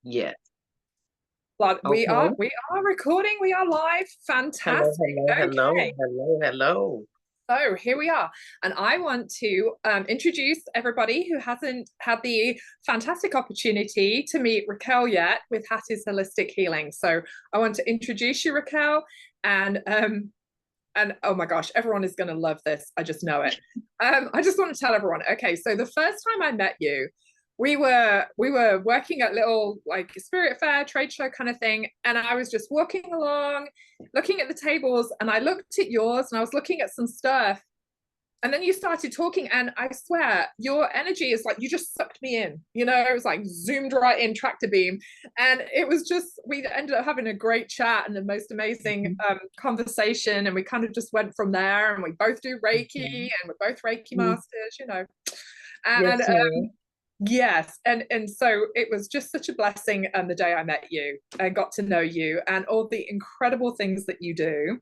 Yes. But Okay. we are recording, we are live. Hello, Fantastic. hello, hello, Okay. hello, hello. So here we are. And I want to introduce everybody who hasn't had the fantastic opportunity to meet Raquel yet with Hattie's Holistic Healing. So I want to introduce you, Raquel, and oh my gosh, everyone is going to love this. I just know it. I just want to tell everyone. Okay, so the first time I met you, we were working at little like spirit fair trade show kind of thing, and I was just walking along, looking at the tables, and I looked at yours, and I was looking at some stuff, and then you started talking, and I swear your energy is like you just sucked me in. It was like zoomed right in, tractor beam, and it was just we ended up having a great chat and the most amazing conversation, and we kind of just went from there. And we both do Reiki, Mhm. and we're both Reiki Mhm. masters. Yes, And ma'am. yes, and so it was just such a blessing the day I met you and got to know you and all the incredible things that you do.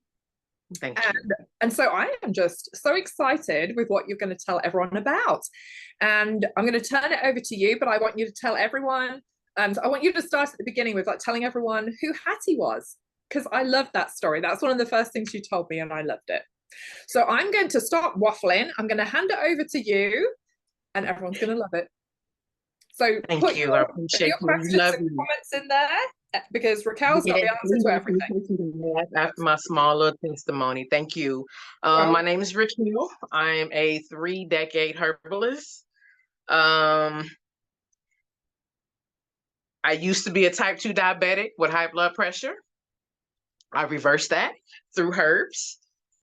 Thank you. And so I am just so excited with what you're going to tell everyone about. And I'm going to turn it over to you, but I want you to tell everyone, and I want you to start at the beginning with like telling everyone who Hattie was, because I loved that story. That's one of the first things you told me, and I loved it. So I'm going to stop waffling. I'm going to hand it over to you, and everyone's going to love it. So Thank put you. I your appreciate you. We questions love and you. comments in there because Raquel's got Yes, the answer to please. everything. After my small little testimony. Thank you. My Well, name is Raquel. I am a 3-decade herbalist. Um, I used to be a type 2 diabetic with high blood pressure. I reversed that through herbs.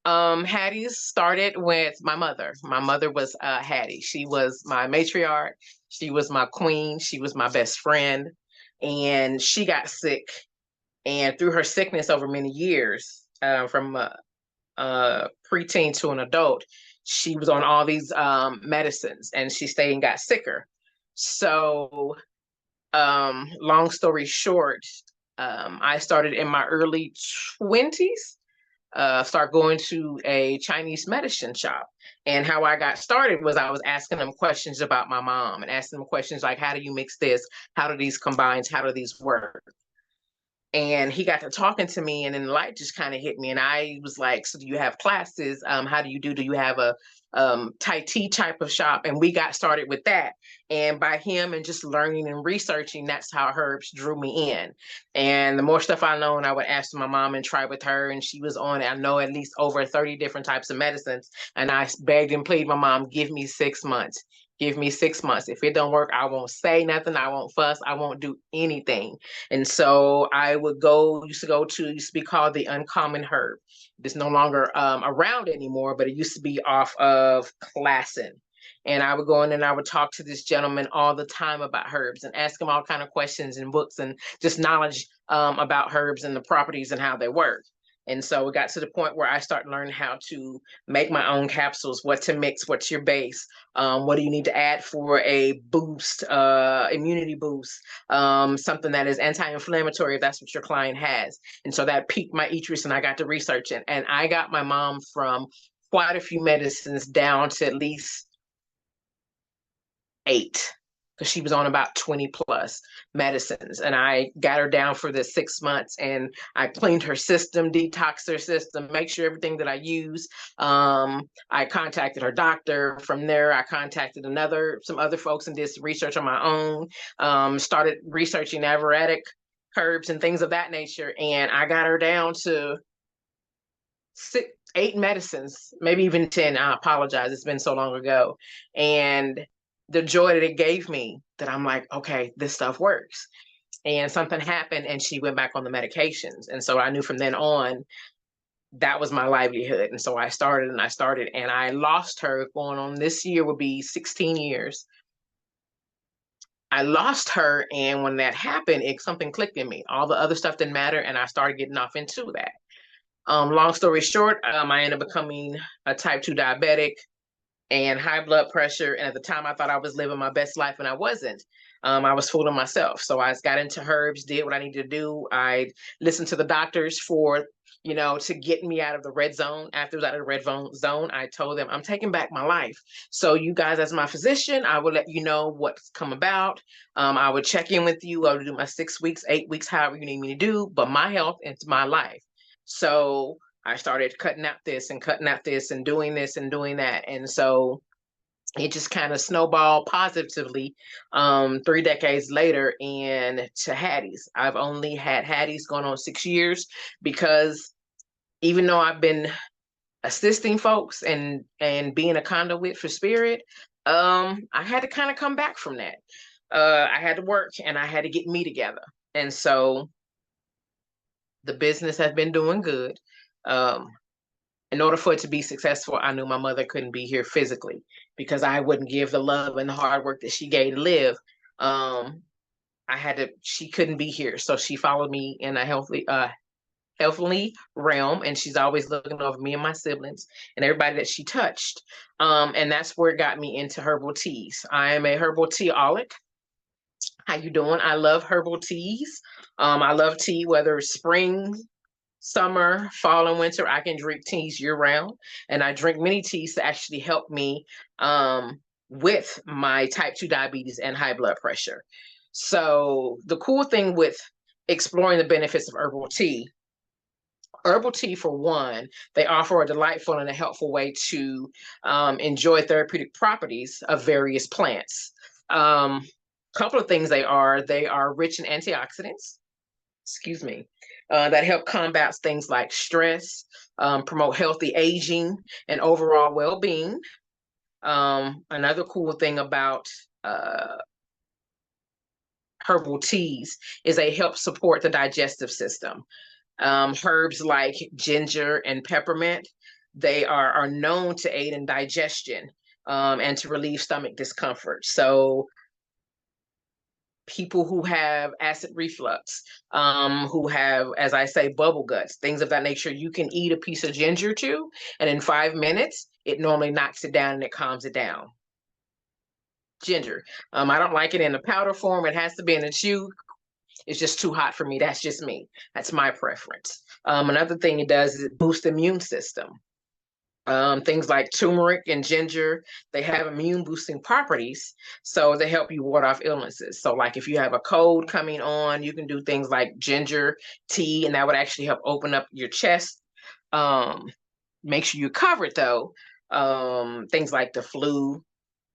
Hattie's started with my mother. My mother was Hattie. She was my matriarch. She was my queen. She was my best friend. And she got sick. And through her sickness over many years, from preteen to an adult, she was on all these medicines and she stayed and got sicker. So long story short, I started in my early 20s, start going to a Chinese medicine shop. And how I got started was I was asking them questions about my mom and asking them questions like, how do you mix this? How do these combine? How do these work? And he got to talking to me, and then the light just kind of hit me, and I was like, so do you have classes? How do you have a Tai Chi type of shop? And we got started with that. And by him and just learning and researching, that's how herbs drew me in. And the more stuff I know, and I would ask my mom and try with her, and she was on, I know, at least over 30 different types of medicines. And I begged and pleaded my mom, give me 6 months. Give me 6 months. If it don't work, I won't say nothing. I won't fuss. I won't do anything. And so I would used to be called the uncommon herb. It's no longer around anymore, but it used to be off of Classen. And I would go in and I would talk to this gentleman all the time about herbs and ask him all kind of questions and books and just knowledge about herbs and the properties and how they work. And so it got to the point where I started learning how to make my own capsules, what to mix, what's your base, what do you need to add for a boost, immunity boost, something that is anti-inflammatory if that's what your client has. And so that piqued my interest and I got to research it. And I got my mom from quite a few medicines down to at least 8, because she was on about 20 plus medicines. And I got her down for the 6 months and I cleaned her system, detoxed her system, make sure everything that I use. I contacted her doctor. From there, I contacted some other folks and did some research on my own. Started researching Ayurvedic herbs and things of that nature. And I got her down to 8 medicines, maybe even 10. I apologize. It's been so long ago. And the joy that it gave me, that I'm like, okay, this stuff works. And something happened and she went back on the medications. And so I knew from then on, that was my livelihood. And so I started and I lost her going on this year would be 16 years. I lost her. And when that happened, something clicked in me. All the other stuff didn't matter. And I started getting off into that. Long story short, I ended up becoming a type 2 diabetic and high blood pressure. And at the time, I thought I was living my best life, and I wasn't. I was fooling myself. So I got into herbs, did what I needed to do. I listened to the doctors for to get me out of the red zone. After I was out of the red zone, I told them I'm taking back my life. So you guys, as my physician, I will let you know what's come about. I would check in with you. I would do my 6 weeks, 8 weeks, however you need me to do, but my health is my life. So I started cutting out this and cutting out this and doing this and doing that. And so it just kind of snowballed positively 3 decades later and to Hattie's. I've only had Hattie's going on 6 years because even though I've been assisting folks and being a conduit for spirit, I had to kind of come back from that. I had to work and I had to get me together. And so the business has been doing good. In order for it to be successful, I knew my mother couldn't be here physically because I wouldn't give the love and the hard work that she gave to live. She couldn't be here. So she followed me in a healthy realm, and she's always looking over me and my siblings and everybody that she touched. And that's where it got me into herbal teas. I am a herbal teaaholic. How you doing? I love herbal teas. I love tea, whether it's spring, summer, fall, and winter. I can drink teas year round, and I drink many teas to actually help me with my type 2 diabetes and high blood pressure. So the cool thing with exploring the benefits of herbal tea, for one, they offer a delightful and a helpful way to enjoy therapeutic properties of various plants. Couple of things they are rich in antioxidants, that help combat things like stress, promote healthy aging and overall well-being. Another cool thing about herbal teas is they help support the digestive system. Herbs like ginger and peppermint, they are known to aid in digestion and to relieve stomach discomfort. So people who have acid reflux, who have, as I say, bubble guts, things of that nature, you can eat a piece of ginger too, and in 5 minutes, it normally knocks it down and it calms it down. Ginger. I don't like it in the powder form. It has to be in a chew. It's just too hot for me. That's just me. That's my preference. Another thing it does is it boosts the immune system. Things like turmeric and ginger, they have immune boosting properties, so they help you ward off illnesses. So like if you have a cold coming on, you can do things like ginger tea, and that would actually help open up your chest. Make sure you're covered though. Things like the flu,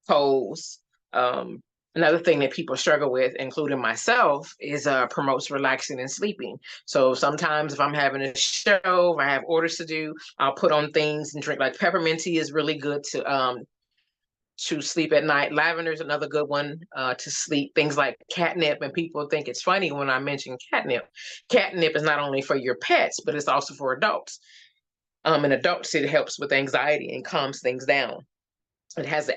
colds. Another thing that people struggle with, including myself, is promotes relaxing and sleeping. So sometimes if I'm having a show, if I have orders to do, I'll put on things and drink. Like peppermint tea is really good to sleep at night. Lavender is another good one to sleep. Things like catnip, and people think it's funny when I mention catnip. Catnip is not only for your pets, but it's also for adults. In adults, it helps with anxiety and calms things down. It has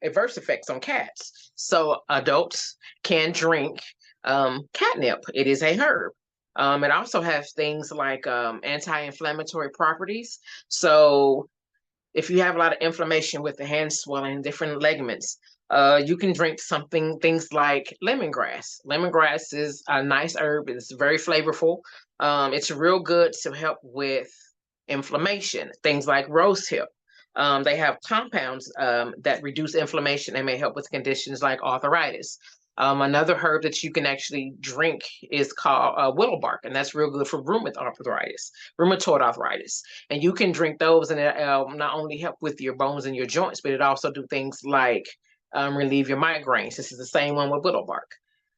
adverse effects on cats. So adults can drink catnip. It is a herb. It also has things like anti-inflammatory properties. So if you have a lot of inflammation with the hand swelling, different ligaments, you can drink things like lemongrass. Lemongrass is a nice herb. It's very flavorful. It's real good to help with inflammation. Things like rosehip. They have compounds that reduce inflammation and may help with conditions like arthritis. Another herb that you can actually drink is called willow bark, and that's real good for rheumatoid arthritis. And you can drink those, and it not only help with your bones and your joints, but it also do things like relieve your migraines. This is the same one with willow bark.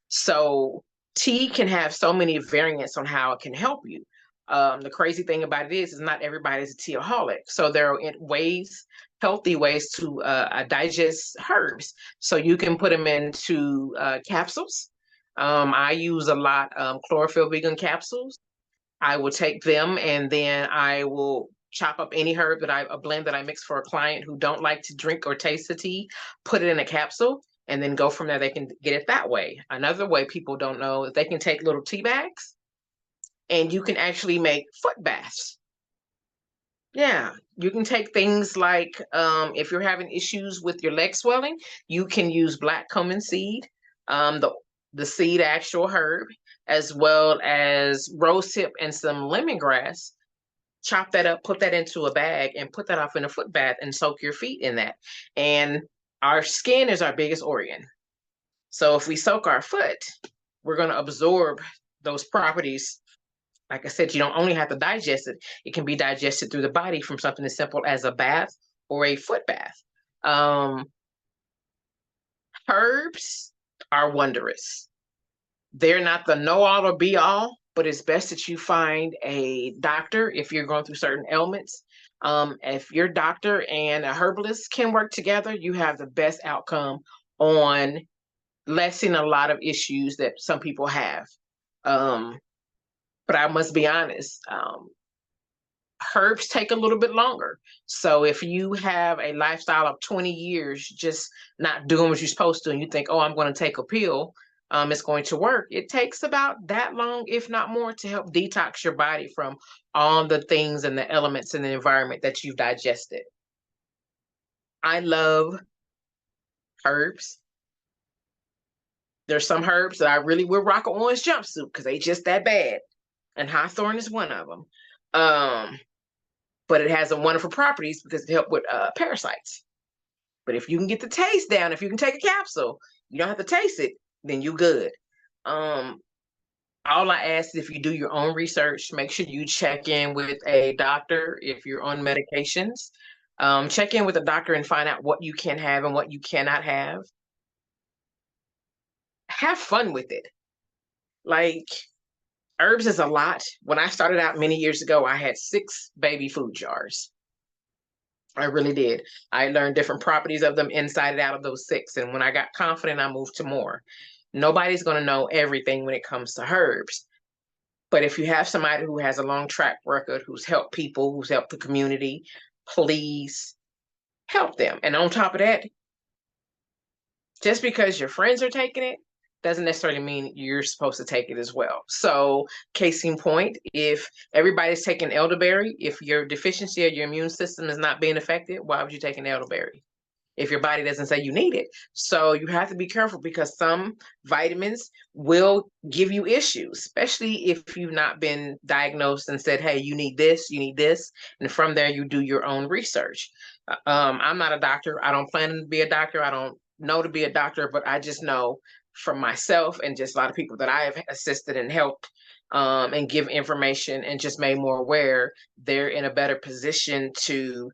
So tea can have so many variants on how it can help you. The crazy thing about it is not everybody's a teaaholic. So there are healthy ways to digest herbs. So you can put them into capsules. I use a lot chlorophyll vegan capsules. I will take them and then I will chop up any herb a blend that I mix for a client who don't like to drink or taste the tea, put it in a capsule, and then go from there. They can get it that way. Another way people don't know is they can take little tea bags and you can actually make foot baths. Yeah, you can take things like if you're having issues with your leg swelling, you can use black cumin seed, the seed actual herb, as well as rosehip and some lemongrass. chop that up, put that into a bag, and put that off in a foot bath and soak your feet in that. And our skin is our biggest organ. So if we soak our foot, we're going to absorb those properties. Like I said, you don't only have to digest it. It can be digested through the body from something as simple as a bath or a foot bath. Herbs are wondrous. They're not the know-all or be-all, but it's best that you find a doctor if you're going through certain ailments. If your doctor and a herbalist can work together, you have the best outcome on lessening a lot of issues that some people have. But I must be honest, herbs take a little bit longer. So if you have a lifestyle of 20 years just not doing what you're supposed to, and you think, oh, I'm going to take a pill, it's going to work. It takes about that long, if not more, to help detox your body from all the things and the elements in the environment that you've digested. I love herbs. There's some herbs that I really will rock an orange jumpsuit because they just that bad. And hawthorn is one of them. But it has some wonderful properties because it helps with parasites. But if you can get the taste down, if you can take a capsule, you don't have to taste it, then you good. All I ask is if you do your own research, make sure you check in with a doctor if you're on medications. Check in with a doctor and find out what you can have and what you cannot have. Have fun with it. Like, herbs is a lot. When I started out many years ago, I had 6 baby food jars. I really did. I learned different properties of them inside and out of those 6. And when I got confident, I moved to more. Nobody's going to know everything when it comes to herbs. But if you have somebody who has a long track record, who's helped people, who's helped the community, please help them. And on top of that, just because your friends are taking it doesn't necessarily mean you're supposed to take it as well. So case in point, if everybody's taking elderberry, if your deficiency of your immune system is not being affected, why would you take an elderberry if your body doesn't say you need it? So you have to be careful because some vitamins will give you issues, especially if you've not been diagnosed and said, hey, you need this, you need this. And from there, you do your own research. I'm not a doctor. I don't plan to be a doctor. I don't know to be a doctor, but I just know from myself and just a lot of people that I have assisted and helped and give information and just made more aware, they're in a better position to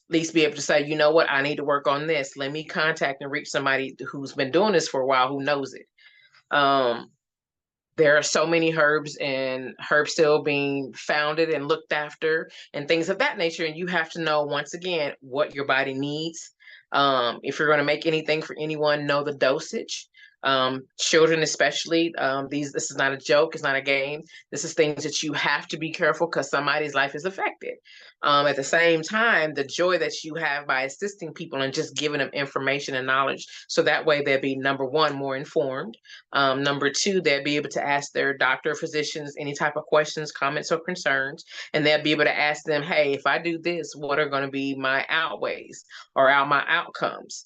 at least be able to say, you know what, I need to work on this. Let me contact and reach somebody who's been doing this for a while, who knows it. There are so many herbs and herbs still being founded and looked after and things of that nature. And you have to know, once again, what your body needs. If you're going to make anything for anyone, know the dosage. Children especially, this is not a joke, it's not a game. This is things that you have to be careful because somebody's life is affected. At the same time, the joy that you have by assisting people and just giving them information and knowledge, so that way they'll be, number one, more informed. Number two, they'll be able to ask their doctor or physicians any type of questions, comments, or concerns, and they'll be able to ask them, hey, if I do this, what are going to be my outways or my outcomes?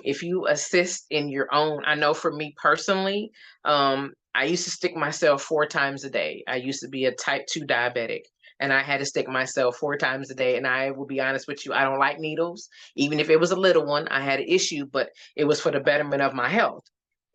If you assist in your own, I know for me personally, I used to stick myself 4 times a day. I used to be a type 2 diabetic, and I had to stick myself 4 times a day. And I will be honest with you, I don't like needles. Even if it was a little one, I had an issue, but it was for the betterment of my health.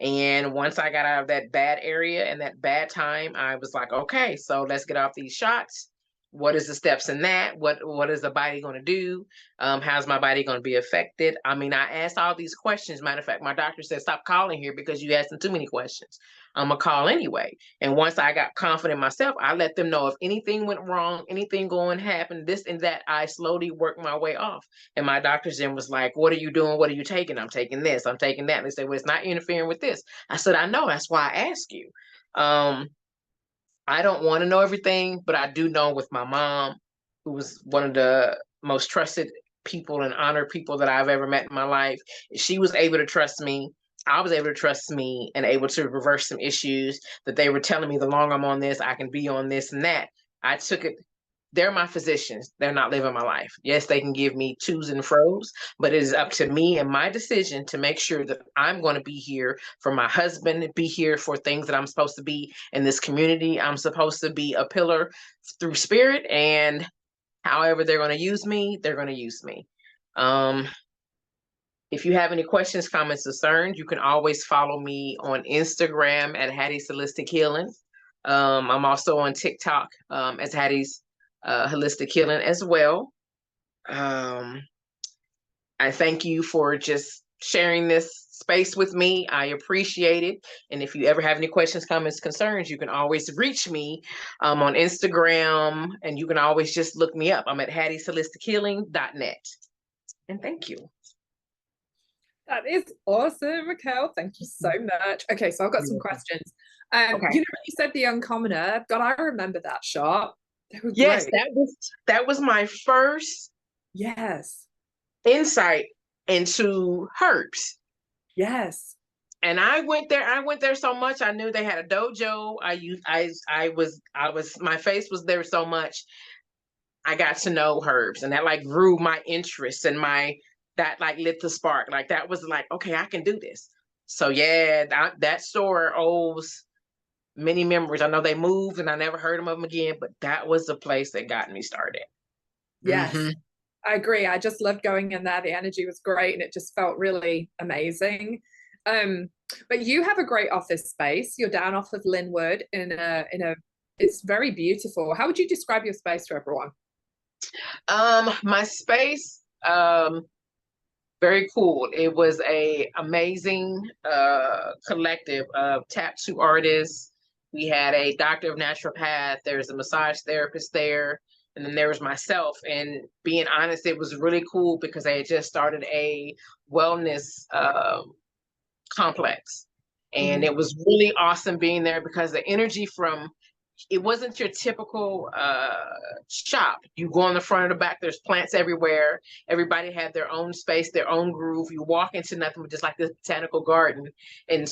And once I got out of that bad area and that bad time, I was like, okay, so let's get off these shots. What is the steps in that? What is the body going to do? How's my body going to be affected? I mean, I asked all these questions. Matter of fact, my doctor said, stop calling here because you asking too many questions. I'm going to call anyway. And once I got confident myself, I let them know if anything went wrong, anything going to happen, this and that, I slowly worked my way off. And my doctor then was like, what are you doing? What are you taking? I'm taking this, I'm taking that. And they said, well, it's not interfering with this. I said, I know, that's why I ask you. I don't want to know everything, but I do know with my mom, who was one of the most trusted people and honored people that I've ever met in my life. She was able to trust me. I was able to trust me and able to reverse some issues that they were telling me the longer I'm on this, I can be on this and that. I took it they're my physicians. They're not living my life. Yes, they can give me twos and fro's, but it is up to me and my decision to make sure that I'm going to be here for my husband, be here for things that I'm supposed to be in this community. I'm supposed to be a pillar through spirit, and however they're going to use me, they're going to use me. If you have any questions, comments, concerns, you can always follow me on Instagram at Hattie's Holistic Healing. I'm also on TikTok as Hattie's Holistic Healing as well. I thank you for just sharing this space with me. I appreciate it. And if you ever have any questions, comments, concerns, you can always reach me on Instagram, and you can always just look me up. I'm at Hattie'sHolisticHealing.net. And thank you. That is awesome, Raquel. Thank you so much. Okay, so I've got some questions. Okay. You know when you said the Uncommon Herb? God, I remember that shop. They were Yes, great. that was my first Yes. insight into herbs. Yes. And I went there so much. I knew they had a dojo. My face was there so much. I got to know herbs, and that like grew my interest, and that like lit the spark. Like that was like, okay, I can do this. So yeah, that store owes many memories. I know they moved and I never heard of them again, but that was the place that got me started. Yes. I agree. I just loved going in there. The energy was great and it just felt really amazing. But you have a great office space. You're down off of Linwood in a it's very beautiful. How would you describe your space to everyone? My space, very cool. It was a amazing collective of tattoo artists. We had a doctor of naturopath. There's a massage therapist there, and then there was myself. And being honest, it was really cool because I had just started a wellness complex, and it was really awesome being there because the energy from it wasn't your typical shop. You go on the front or the back, there's plants everywhere. Everybody had their own space, their own groove. You walk into nothing but just like this botanical garden. And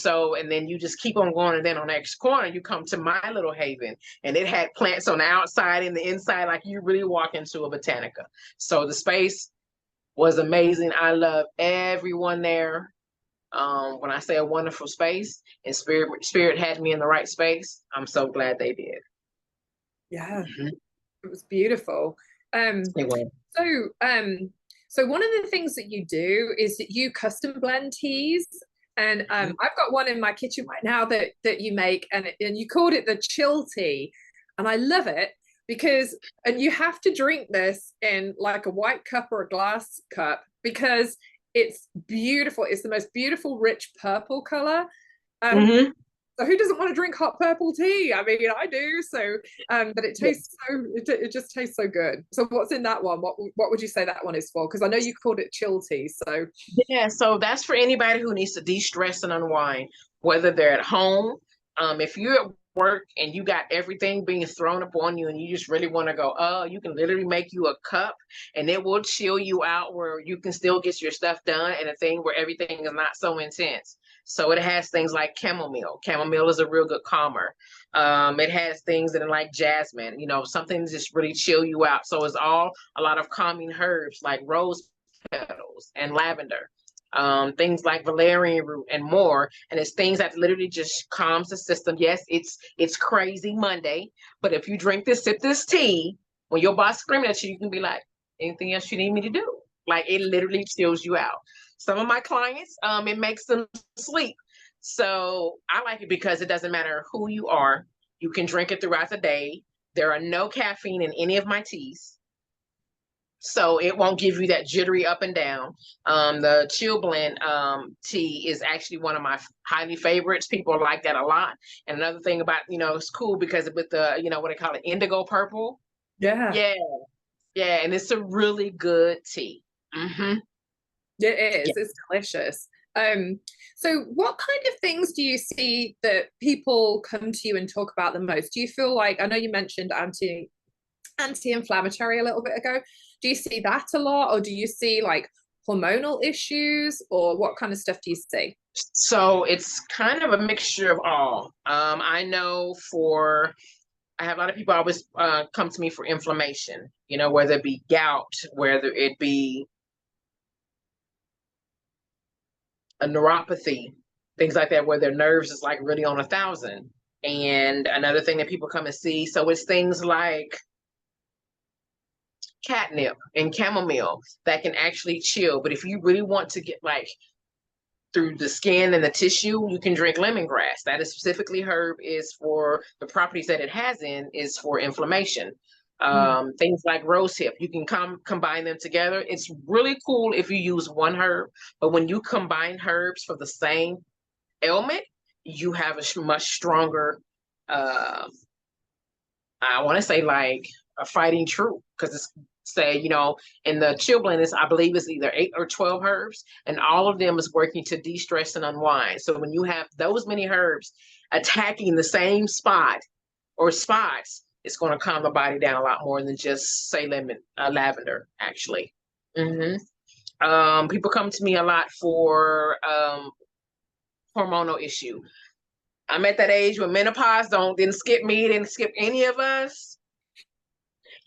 then you just keep on going. And then on the next corner, you come to my little haven. And it had plants on the outside and the inside, like you really walk into a botanica. So the space was amazing. I love everyone there. When I say a wonderful space and spirit had me in the right space, I'm so glad they did. Yeah, it was beautiful. It was. So one of the things that you do is that you custom blend teas, and I've got one in my kitchen right now that you make, and you called it the chill tea, and I love it because you have to drink this in like a white cup or a glass cup because it's beautiful. It's the most beautiful, rich purple color. So who doesn't want to drink hot purple tea? I mean, I do. So, but it tastes it just tastes so good. So what's in that one? What would you say that one is for? Because I know you called it chill tea. So yeah, so that's for anybody who needs to de-stress and unwind, whether they're at home. If you're at work and you got everything being thrown upon you and you just really want to go, you can literally make you a cup and it will chill you out where you can still get your stuff done, and a thing where everything is not so intense. So it has things like chamomile. Chamomile is a real good calmer. It has things that are like jasmine, something to just really chill you out. So it's all a lot of calming herbs like rose petals and lavender. Things like valerian root and more. And it's things that literally just calms the system. Yes, it's crazy Monday, but if you sip this tea, when your boss screaming at you, you can be like, anything else you need me to do? Like it literally chills you out. Some of my clients, it makes them sleep. So I like it because it doesn't matter who you are. You can drink it throughout the day. There are no caffeine in any of my teas. So it won't give you that jittery up and down. The chill blend tea is actually one of my highly favorites. People like that a lot. And another thing about, it's cool because with the, what they call it, indigo purple. Yeah. And it's a really good tea. It is. It's delicious. So what kind of things do you see that people come to you and talk about the most? Do you feel like, I know you mentioned anti-inflammatory a little bit ago. Do you see that a lot, or do you see like hormonal issues, or what kind of stuff do you see? So it's kind of a mixture of all. I know for I have a lot of people always come to me for inflammation, you know, whether it be gout, whether it be a neuropathy, things like that, where their nerves is like really on 1,000. And another thing that people come and see, so it's things like catnip and chamomile that can actually chill. But if you really want to get like through the skin and the tissue, you can drink lemongrass. That is specifically herb, is for the properties that it has in is for inflammation. Things like rosehip, you can combine them together. It's really cool if you use one herb, but when you combine herbs for the same ailment, you have a much stronger, I want to say like a fighting truth, because it's say, you know, in the chill blend, I believe it's either 8 or 12 herbs, and all of them is working to de-stress and unwind. So when you have those many herbs attacking the same spot or spots, it's going to calm the body down a lot more than just say lavender, actually. People come to me a lot for hormonal issue. I'm at that age where menopause didn't skip me, didn't skip any of us.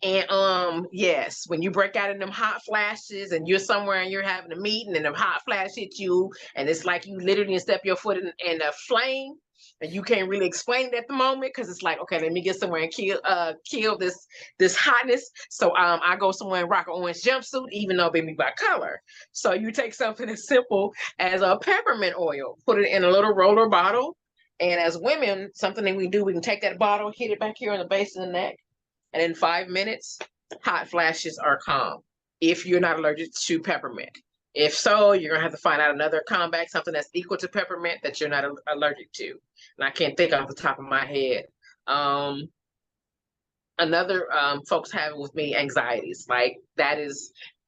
And yes, when you break out in them hot flashes and you're somewhere and you're having a meeting and them hot flash hit you, and it's like you literally step your foot in a flame, and you can't really explain it at the moment, because it's like, okay, let me get somewhere and kill this hotness. So I go somewhere and rock an orange jumpsuit, even though baby by color. So you take something as simple as a peppermint oil, put it in a little roller bottle, and as women, something that we do, we can take that bottle, hit it back here in the base of the neck, and in 5 minutes, hot flashes are calm if you're not allergic to peppermint. If so, you're gonna have to find out another combat, something that's equal to peppermint that you're not allergic to. And I can't think off the top of my head. Another folks have with me anxieties. Like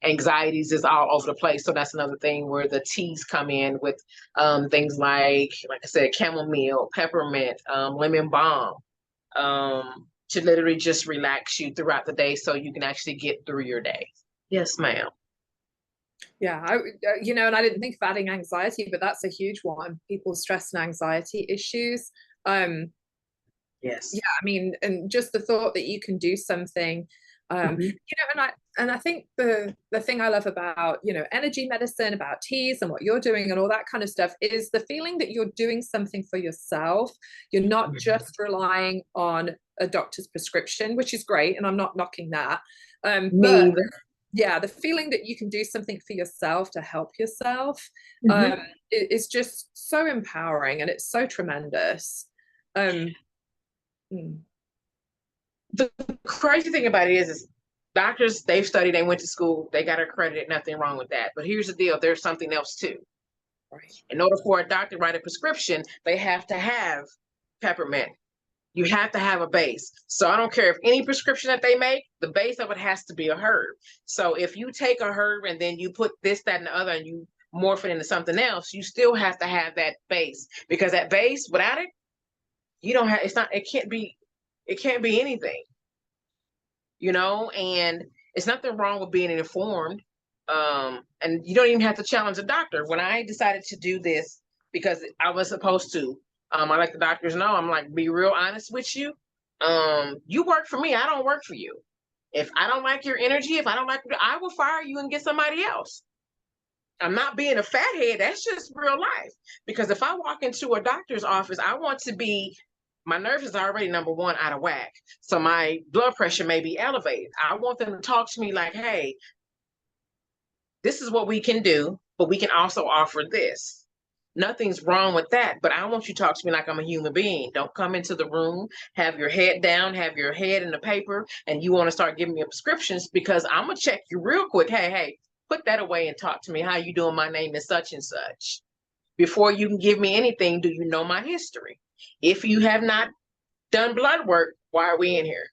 anxieties is all over the place. So that's another thing where the teas come in with things like I said, chamomile, peppermint, lemon balm. To literally just relax you throughout the day so you can actually get through your day. Yes, ma'am. Yeah, and I didn't think of adding anxiety, but that's a huge one. People's stress and anxiety issues. Yes. Yeah, I mean, and just the thought that you can do something, and I think the thing I love about, energy medicine, about teas and what you're doing and all that kind of stuff is the feeling that you're doing something for yourself. You're not just relying on a doctor's prescription, which is great, and I'm not knocking that. But yeah, the feeling that you can do something for yourself to help yourself is just so empowering, and it's so tremendous. The crazy thing about it is doctors, they've studied, they went to school, they got accredited, nothing wrong with that. But here's the deal, there's something else too. Right. In order for a doctor to write a prescription, they have to have peppermint. You have to have a base. So I don't care if any prescription that they make, the base of it has to be a herb. So if you take a herb and then you put this, that, and the other, and you morph it into something else, you still have to have that base, because that base, without it, you don't have, it can't be anything, and it's nothing wrong with being informed. And you don't even have to challenge a doctor. When I decided to do this, because I was supposed to, I let the doctors know, I'm like, be real honest with you. You work for me, I don't work for you. If I don't like your energy, if I don't like, I will fire you and get somebody else. I'm not being a fathead. That's just real life. Because if I walk into a doctor's office, I want to be, my nerves is already number one out of whack. So my blood pressure may be elevated. I want them to talk to me like, hey, this is what we can do, but we can also offer this. Nothing's wrong with that, but I want you to talk to me like I'm a human being. Don't come into the room, have your head down, have your head in the paper, and you want to start giving me prescriptions, because I'm going to check you real quick. Hey, put that away and talk to me. How you doing? My name is such and such. Before you can give me anything, do you know my history? If you have not done blood work, why are we in here?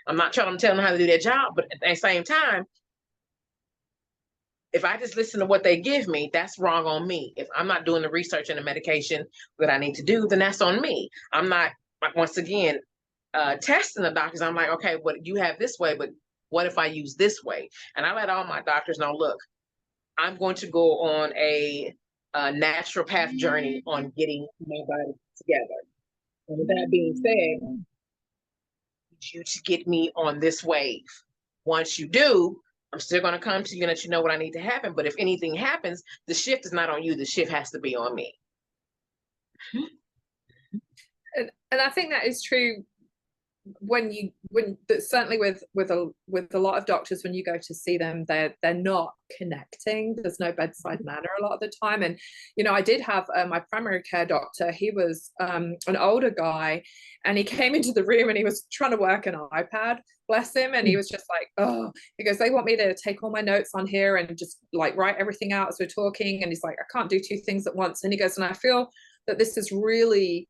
I'm not trying to tell them how to do their job, but at the same time, if I just listen to what they give me, that's wrong on me. If I'm not doing the research and the medication that I need to do, then that's on me. I'm not, once again, testing the doctors. I'm like, okay, what you have this way, but what if I use this way? And I let all my doctors know, look, I'm going to go on a naturopath journey on getting my body together. And with that being said, you to get me on this wave. Once you do, I'm still going to come to you and let you know what I need to happen. But if anything happens, the shift is not on you. The shift has to be on me. And I think that is true when certainly with a lot of doctors, when you go to see them, they're not connecting. There's no bedside manner a lot of the time. And I did have my primary care doctor. He was an older guy, and he came into the room and he was trying to work an iPad, bless him, and he was just like, oh, he goes, they want me to take all my notes on here and just like write everything out as we're talking. And he's like, I can't do two things at once. And he goes, and I feel that this is really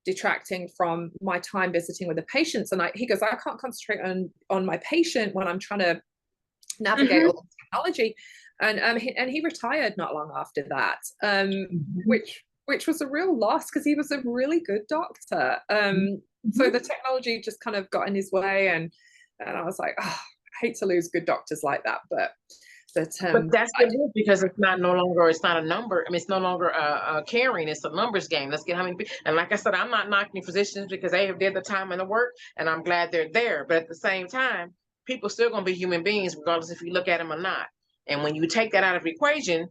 detracting from my time visiting with the patients. And he goes, I can't concentrate on my patient when I'm trying to navigate all the technology. And he retired not long after that, which was a real loss, because he was a really good doctor. So the technology just kind of got in his way, and I was like, oh, I hate to lose good doctors like that, but that's good, because it's not a number. I mean, it's no longer a caring, it's a numbers game. Let's get how many people. And like I said, I'm not knocking physicians, because they have did the time and the work, and I'm glad they're there. But at the same time, people still going to be human beings, regardless if you look at them or not. And when you take that out of the equation,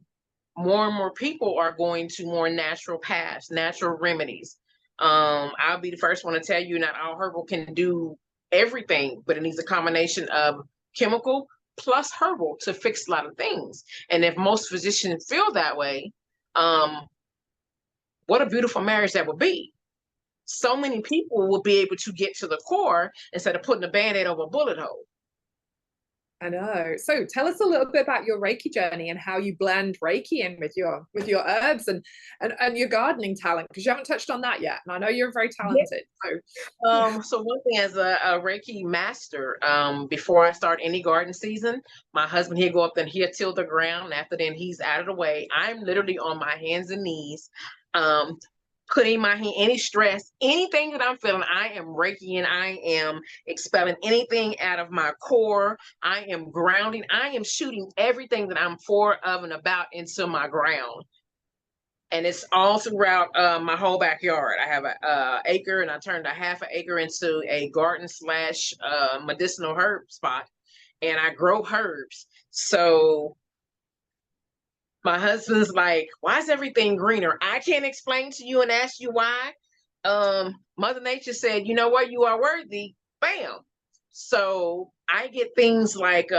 more and more people are going to more natural paths, natural remedies. I'll be the first one to tell you, not all herbal can do everything, but it needs a combination of chemical plus herbal to fix a lot of things. And if most physicians feel that way, what a beautiful marriage that would be. So many people will be able to get to the core instead of putting a Band-Aid over a bullet hole. I know. So tell us a little bit about your Reiki journey and how you blend Reiki in with your herbs and your gardening talent, because you haven't touched on that yet. And I know you're very talented. So one thing, as a Reiki master, before I start any garden season, my husband, he'll go up and he'll till the ground. After then, he's out of the way. I'm literally on my hands and knees, putting my hand, any stress, anything that I'm feeling, I am Reiki, and I am expelling anything out of my core. I am grounding. I am shooting everything that I'm for, of, and about into my ground. And it's all throughout my whole backyard. I have an acre, and I turned a half an acre into a garden / medicinal herb spot, and I grow herbs. So my husband's like, why is everything greener? I can't explain to you and ask you why. Mother Nature said, you know what, you are worthy. Bam. So I get things like,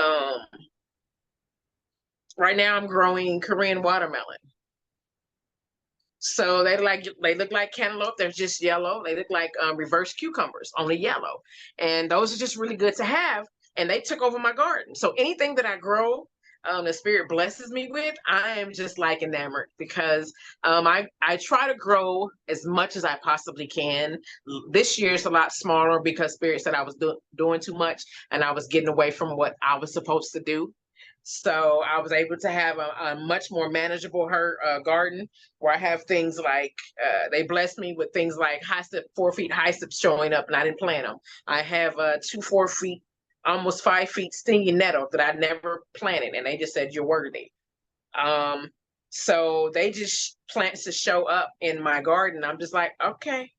right now I'm growing Korean watermelon. So they look like cantaloupe. They're just yellow. They look like reverse cucumbers, only yellow. And those are just really good to have. And they took over my garden. So anything that I grow, the spirit blesses me with, I am just like enamored, because I try to grow as much as I possibly can. This year it's a lot smaller because spirit said I was doing too much, and I was getting away from what I was supposed to do. So I was able to have a much more manageable garden, where I have things like, they blessed me with things like 4 feet hyssop showing up, and I didn't plant them. I have 2 4 feet, almost 5 feet stinging nettle that I never planted, and they just said, you're worthy. So they just plants to show up in my garden. I'm just like, okay,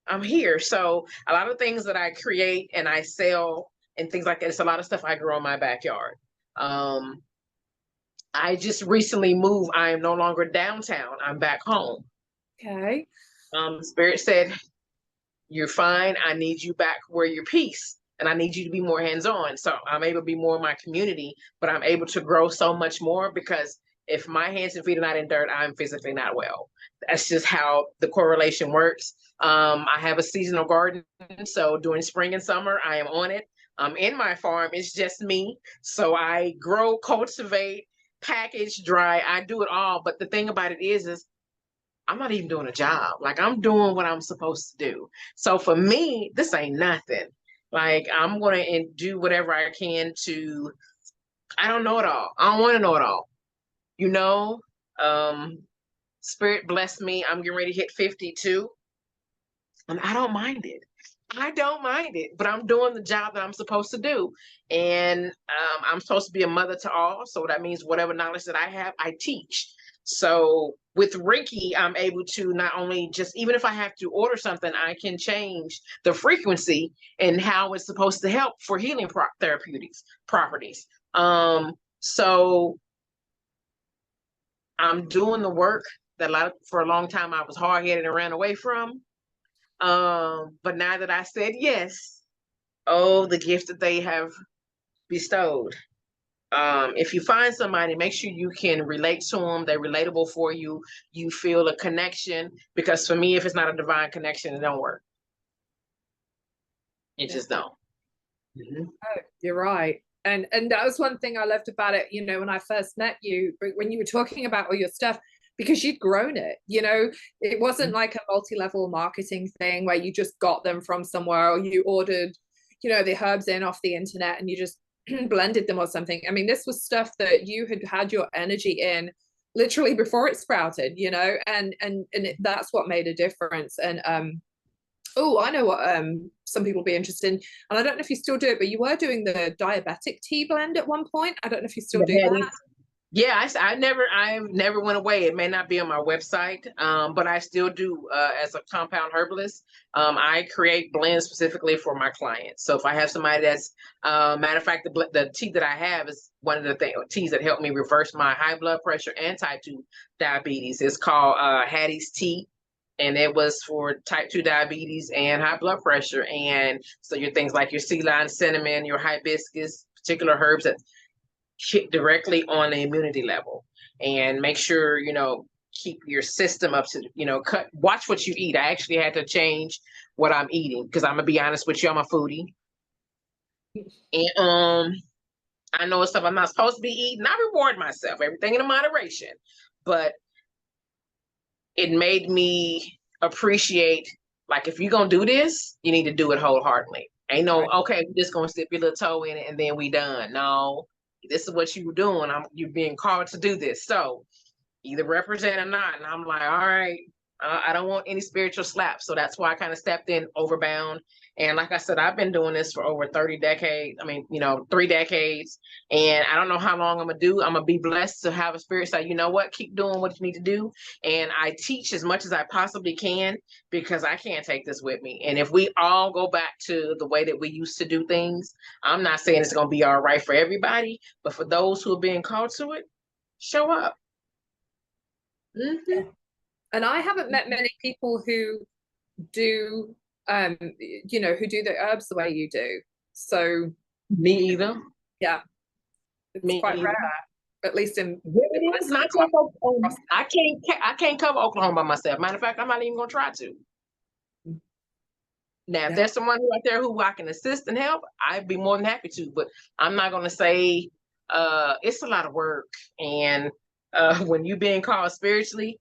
I'm here. So a lot of things that I create and I sell and things like that, it's a lot of stuff I grow in my backyard. I just recently moved. I am no longer downtown. I'm back home. Okay. Spirit said, you're fine. I need you back where you're peace. And I need you to be more hands-on. So I'm able to be more in my community, but I'm able to grow so much more, because if my hands and feet are not in dirt, I'm physically not well. That's just how the correlation works. I have a seasonal garden. So during spring and summer, I am on it. In my farm, it's just me. So I grow, cultivate, package, dry. I do it all. But the thing about it is I'm not even doing a job. Like, I'm doing what I'm supposed to do. So for me, this ain't nothing. Like, I'm going to do whatever I can to, I don't know it all. I don't want to know it all. Spirit blessed me. I'm getting ready to hit 52. And I don't mind it. I don't mind it, but I'm doing the job that I'm supposed to do. And I'm supposed to be a mother to all. So that means whatever knowledge that I have, I teach. So with Reiki, I'm able to not only just, even if I have to order something, I can change the frequency and how it's supposed to help for healing therapeutics properties. So I'm doing the work that for a long time I was hard-headed and ran away from. But now that I said yes, oh, the gift that they have bestowed. If you find somebody, make sure you can relate to them. They're relatable for you. You feel a connection, because for me, if it's not a divine connection, it don't work. It just don't. Oh, you're right. And that was one thing I loved about it, you know, when I first met you, when you were talking about all your stuff, because you'd grown it, you know, it wasn't like a multi-level marketing thing where you just got them from somewhere, or you ordered, you know, the herbs in off the internet and you just blended them or something. I mean, this was stuff that you had your energy in literally before it sprouted, you know, and that's what made a difference. And oh, I know what some people will be interested in, and I don't know if you still do it, but you were doing the diabetic tea blend at one point. I don't know if you still do that. Yeah, I never went away. It may not be on my website, but I still do as a compound herbalist. I create blends specifically for my clients. So if I have somebody that's, matter of fact, the tea that I have is one of the teas that helped me reverse my high blood pressure and type 2 diabetes. It's called Hattie's tea. And it was for type 2 diabetes and high blood pressure. And so your things like your sea lime, cinnamon, your hibiscus, particular herbs that hit directly on the immunity level. And make sure, you know, keep your system up to, you know, watch what you eat. I actually had to change what I'm eating, because I'm gonna be honest with you, I'm a foodie. And I know it's stuff I'm not supposed to be eating. I reward myself, everything in moderation. But it made me appreciate, like, if you're gonna do this, you need to do it wholeheartedly. Ain't no, okay, we're just gonna dip your little toe in it and then we done. No, this is what you were doing. You're being called to do this. So either represent or not. And I'm like, all right, I don't want any spiritual slaps. So that's why I kind of stepped in overbound. And like I said, I've been doing this for over 30 decades. I mean, you know, 3 decades. And I don't know how long I'm going to do. I'm going to be blessed to have a spirit say, you know what, keep doing what you need to do. And I teach as much as I possibly can, because I can't take this with me. And if we all go back to the way that we used to do things, I'm not saying it's going to be all right for everybody, but for those who are being called to it, show up. Mm-hmm. And I haven't met many people who do you know, who do the herbs the way you do. So me either. Yeah, it's me quite either. rare, at least in it's not I can't cover Oklahoma by myself. Matter of fact, I'm not even gonna try to. Now, if there's someone out there who I can assist and help, I'd be more than happy to. But I'm not gonna say it's a lot of work. And when you're being called spiritually,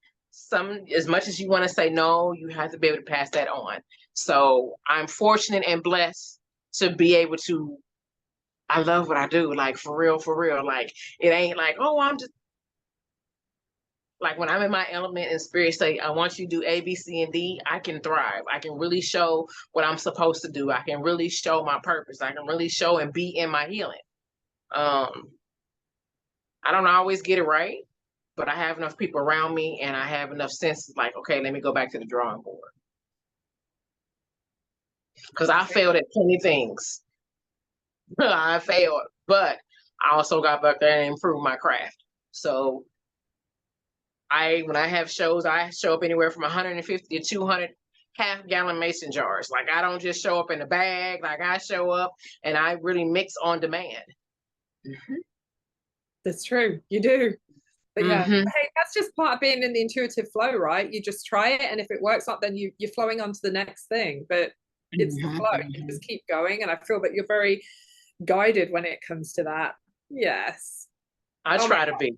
as much as you want to say no, you have to be able to pass that on. So I'm fortunate and blessed to be able to. I love what I do, like for real, for real. Like, it ain't like, oh, I'm just like, when I'm in my element and spirit say, I want you to do A, B, C, and D, I can thrive. I can really show what I'm supposed to do. I can really show my purpose. I can really show and be in my healing. I don't always get it right, but I have enough people around me and I have enough senses like, okay, let me go back to the drawing board. Because I failed at plenty of things. I failed, but I also got back there and improved my craft. So when I have shows, I show up anywhere from 150 to 200 half-gallon mason jars. Like, I don't just show up in a bag. Like, I show up and I really mix on demand. Mm-hmm. That's true. You do. But yeah, hey, that's just part of being in the intuitive flow, right? You just try it, and if it works out, then you're flowing on to the next thing. But it's the flow. You just keep going, and I feel that you're very guided when it comes to that. Yes. I try to be.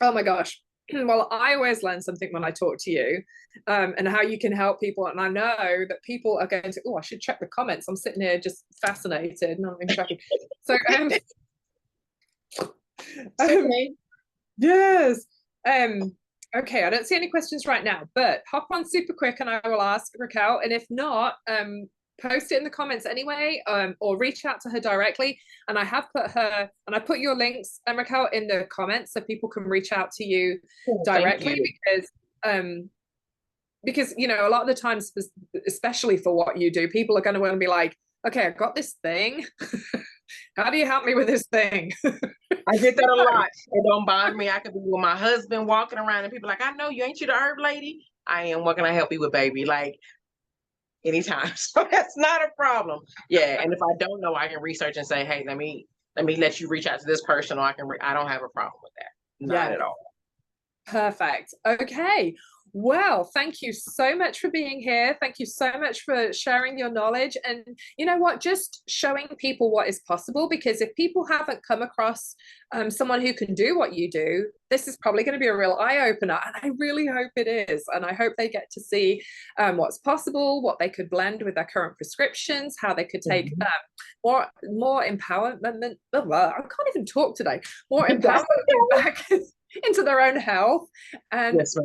Oh my gosh. Well, I always learn something when I talk to you, and how you can help people. And I know that people are going to, oh, I should check the comments. I'm sitting here just fascinated. Not even checking. So, yes. Okay, I don't see any questions right now, but hop on super quick and I will ask Raquel. And if not, post it in the comments anyway, or reach out to her directly. And I have put her, and I put your links, Raquel, in the comments so people can reach out to you directly, because you know, a lot of the times, especially for what you do, people are going to want to be like, okay, I've got this thing. How do you help me with this thing? I get that a lot. It don't bother me. I could be with my husband walking around and people like, I know you, ain't you the herb lady? I am. What can I help you with, baby? Like anytime. So that's not a problem. Yeah. And if I don't know, I can research and say, hey, let me let you reach out to this person, or I don't have a problem with that. Not at all. Perfect. Okay. Well, thank you so much for being here. Thank you so much for sharing your knowledge. And you know what, just showing people what is possible, because if people haven't come across someone who can do what you do, this is probably going to be a real eye-opener. And I really hope it is. And I hope they get to see what's possible, what they could blend with their current prescriptions, how they could take more empowerment. I can't even talk today. More empowerment back into their own health. And yes,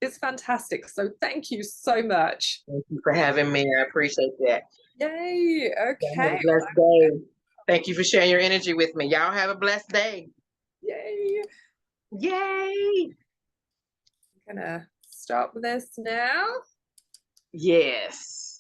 it's fantastic. So thank you so much. Thank you for having me. I appreciate that. Yay. Okay. Have a blessed day. Thank you for sharing your energy with me. Y'all have a blessed day. Yay. Yay. I'm gonna stop this now. Yes.